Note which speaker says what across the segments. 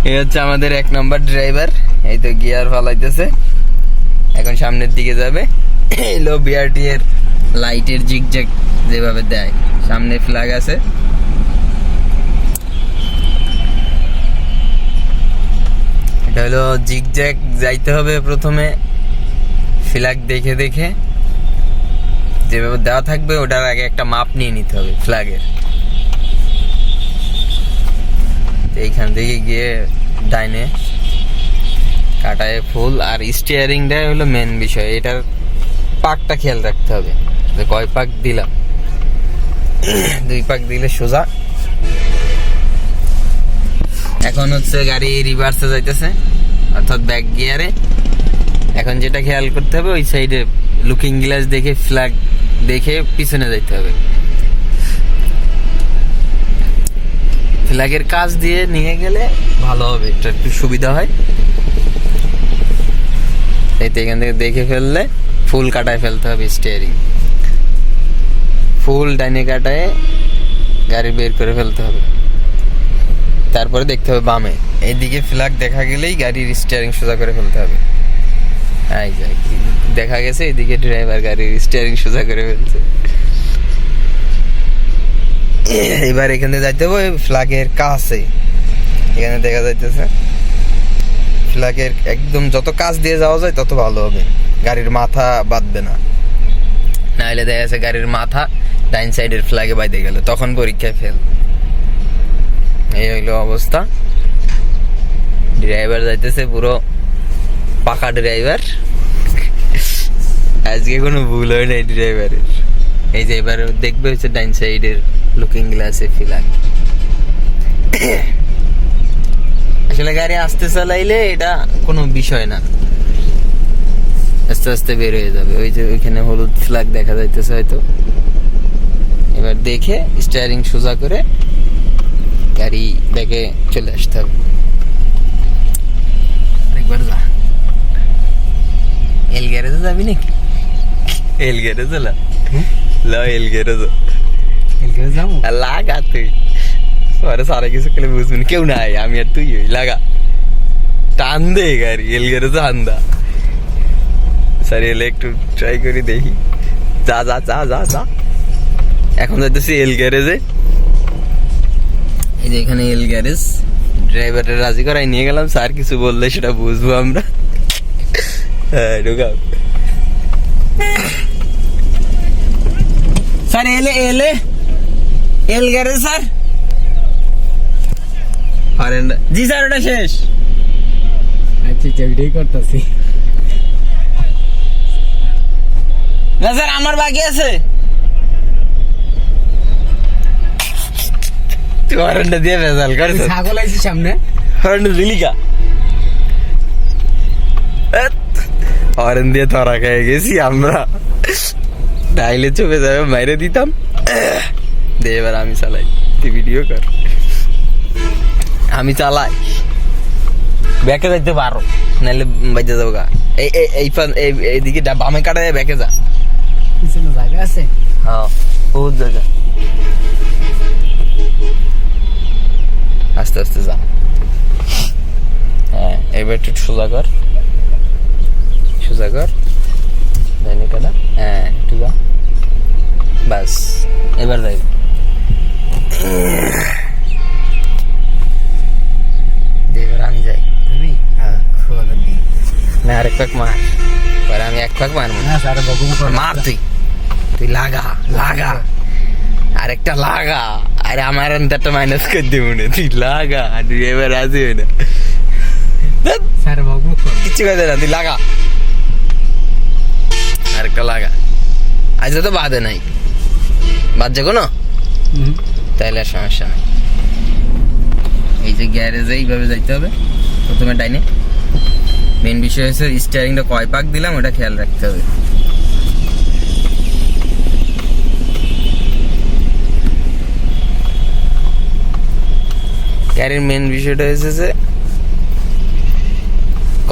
Speaker 1: এই হচ্ছে আমাদের 1 নম্বর ড্রাইভার। এই তো গিয়ার ফালাইতেছে, এখন সামনের দিকে যাবে। এলো বিআরটি এর লাইটের জিগজ্যাগ যেভাবে দেয়, সামনে ফ্ল্যাগ আছে। এটা হলো জিগজ্যাগ, যাইতে হবে প্রথমে ফ্ল্যাগ দেখে দেখে, যেভাবে দেওয়া থাকবে ওটার আগে একটা মাপ নিয়ে নিতে হবে ফ্ল্যাগের। এইখান থেকে গিয়ে ডাইনে কাটায় ফুল। আর স্টিয়ারিংটাই হলো মেন বিষয়, এটার পাকটা খেয়াল রাখতে হবে যে কয় পাক দিলাম। 2 পাক দিলে সোজা। এখন হচ্ছে গাড়ি রিভার্সে যাইতেছে, অর্থাৎ ব্যাক গিয়ারে। এখন যেটা খেয়াল করতে হবে, ওই সাইডে লুকিং গ্লাস দেখে ফ্ল্যাগ দেখে পিছনে যাইতে হবে। ফ্ল্যাগের কাজ দিয়ে নিয়ে গেলে ভালো হবে, এটা একটু সুবিধা হয়। এই তো এখান থেকে দেখে ফেললে ফুল কাটায় ফেলতে হবে স্টিয়ারিং, ফুল ডাইনে কাটায় গাড়ি বের করে ফেলতে হবে। তারপরে দেখতে হবে বামে, এইদিকে ফ্ল্যাগ দেখা গেলেই গাড়ির স্টিয়ারিং সোজা করে ফেলতে হবে। এই যে দেখা গেছে এদিকে ড্রাইভার গাড়ির স্টিয়ারিং সোজা করে ফেলছে। এবার এখানে যাইতে হবে ফ্ল্যাগের কাছে, এখানে দেখা যাইতেছে ফ্ল্যাগের একদম যত কাছ দিয়ে যাওয়া যায় তত ভালো হবে, গাড়ির মাথা বাঁধবে না। নাহলে দেখা যাচ্ছে গাড়ির মাথা ডাইন সাইডের ফ্ল্যাগে বাইতে গেল, তখন পরীক্ষায় ফেল। এই হইলো অবস্থা। ড্রাইভার যাইতেছে পুরো পাকা ড্রাইভার, আজকে কোনো ভুল হয় নাই ড্রাইভারের। এই যে এবার দেখবে হচ্ছে ডাইন সাইডের লুকিং গ্লাসে ফ্ল্যাগ। আসলে গাড়ি আস্তে চালাইলে এটা কোনো বিষয় না, আস্তে আস্তে বের হয়ে যাবে। ওই যে ওইখানে হলুদ ফ্ল্যাগ দেখা যাইতেছে হয়তো। এবার দেখে স্টিয়ারিং সোজা করে গাড়ি ব্যাকে চলে আসতে হবে। একবার যা, এল গ্যারেজে যাবি নাকি? এল গ্যারেজে লা এল গ্যারেজে যাবো, লাগা তুই আরে সারা কিছু খেলে বুঝবি, কেউ নাই আমি আর তুই লাগা টান দে গাড়ি এল গ্যারেজে আন্দা। স্যার এলে একটু ট্রাই করি দেখি। যা যা যা যা যা, এখন যাইতেছি এল গ্যারেজে। এই যে এখানে এল গ্যারেজ, ড্রাইভারের রাজি করাই নিয়ে গেলাম। স্যার কিছু বললে সেটা বুঝবো আমরা। হ্যাঁ ঢুকাও স্যার, এলে এলে এল গ্যারেজ স্যার। জি স্যার ওটা শেষ।
Speaker 2: আচ্ছা ওইটাই করতেছি
Speaker 1: না স্যার, আমার বাকি আছে। তুই হরেন্ডা দিয়ে ভেজাল কর।
Speaker 2: ছাগল আইছি সামনে,
Speaker 1: হরেন্ডা দিলিকা হরেন দিয়ে ধরা খেয়ে গেছি আমরা। ডাইলে চুপে যাবে মাইরে দিতাম। দে এবার আমি চালাই, তুই ভিডিও কর। আমি চালাই, ব্যাকে যাইতে পারো, নাহলে বাইতে যাবো গা। এইদিকে বামে কাটা যায়, ব্যাকে যা।
Speaker 2: পিছনে জায়গা আছে।
Speaker 1: হ্যাঁ বহুত জায়গা, আস্তে আস্তে যা। হ্যাঁ এবার একটু সোজা কর, সোজা কর, ডাইনে কাটা। হ্যাঁ একটু যা, বাস এবার যাই। এবার আমি যাই,
Speaker 2: তুমি খোলা দিই
Speaker 1: না আরেক পাক মার, পরে আমি 1 পাক মারবো
Speaker 2: না স্যার, বকু
Speaker 1: মার। তুই তুই লাগা লাগা, আরেকটা লাগা। আরে আমার একটা মাইনাস করে দিব না, তুই লাগা। এবার রাজি হয় না
Speaker 2: স্যার, বকু
Speaker 1: কিচ্ছু কথা না, তুই লাগা আরেকটা লাগা। আজ তো বাদে নাই, বাদছে কোনো, তাইলে আর সমস্যা নাই। এই যে গ্যারেজে এইভাবে যাইতে হবে, প্রথমে ডাইনে। মেন বিষয় হচ্ছে স্টিয়ারিংটা কয় পাক দিলাম ওটা খেয়াল রাখতে হবে। গাড়ির মেন বিষয়টা হচ্ছে যে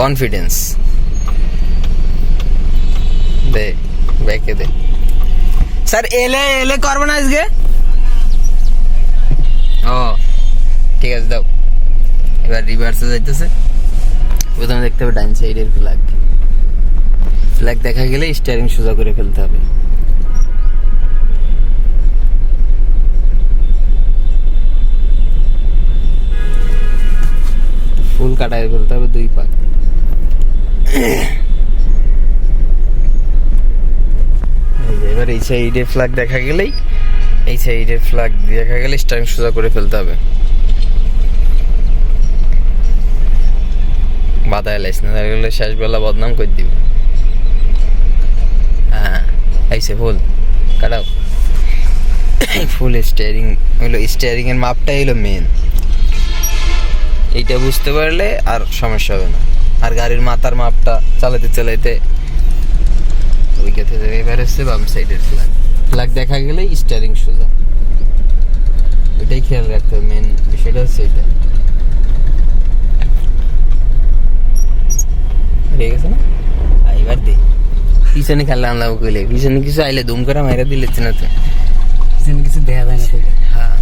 Speaker 1: কনফিডেন্স। দে ব্যাকে দে স্যার, এলে এলে করবো না আজকে। ও ঠিক আছে দাও, এবার রিভার্সে যাইতেছে, প্রথমে দেখতে হবে ডাইন সাইডের ফ্ল্যাগ। ফ্ল্যাগ দেখা গেলে স্টিয়ারিং সোজা করে ফেলতে হবে। ফুল কাটায় ফেলতে হবে 2 পাক। এবার এই সাইডে ফ্ল্যাগ দেখা গেলেই, এই সাইডে ফ্ল্যাগ দেখা গেলে স্টিয়ারিং সোজা করে ফেলতে হবে। বাধায় লাইস না, তাহলে শেষ বেলা বদনাম করে দিবে। হ্যাঁ আইসে ফুল কাটাও। ফুল স্টিয়ারিং হলো, স্টিয়ারিং এর মাপটাই হলো মেন। এইটা বুঝতে পারলে আর সমস্যা হবে না। আর গাড়ির মাথার মাপটা চালাতে চালাইতে ওই গেতে যাবে। এবার হচ্ছে বাম সাইডের ফ্ল্যাগ। ফ্ল্যাগ দেখা গেলে স্টিয়ারিং সোজা, ওইটাই খেয়াল রাখতে হবে। মেন বিষয়টা হচ্ছে এটা। হয়ে গেছে না? এবার দে পিছনে খেলা আনলাম কইলে, পিছনে কিছু আইলে দুম করে মাইরা দিলে না তো,
Speaker 2: কিছু দেখা যায় না তো।
Speaker 1: হ্যাঁ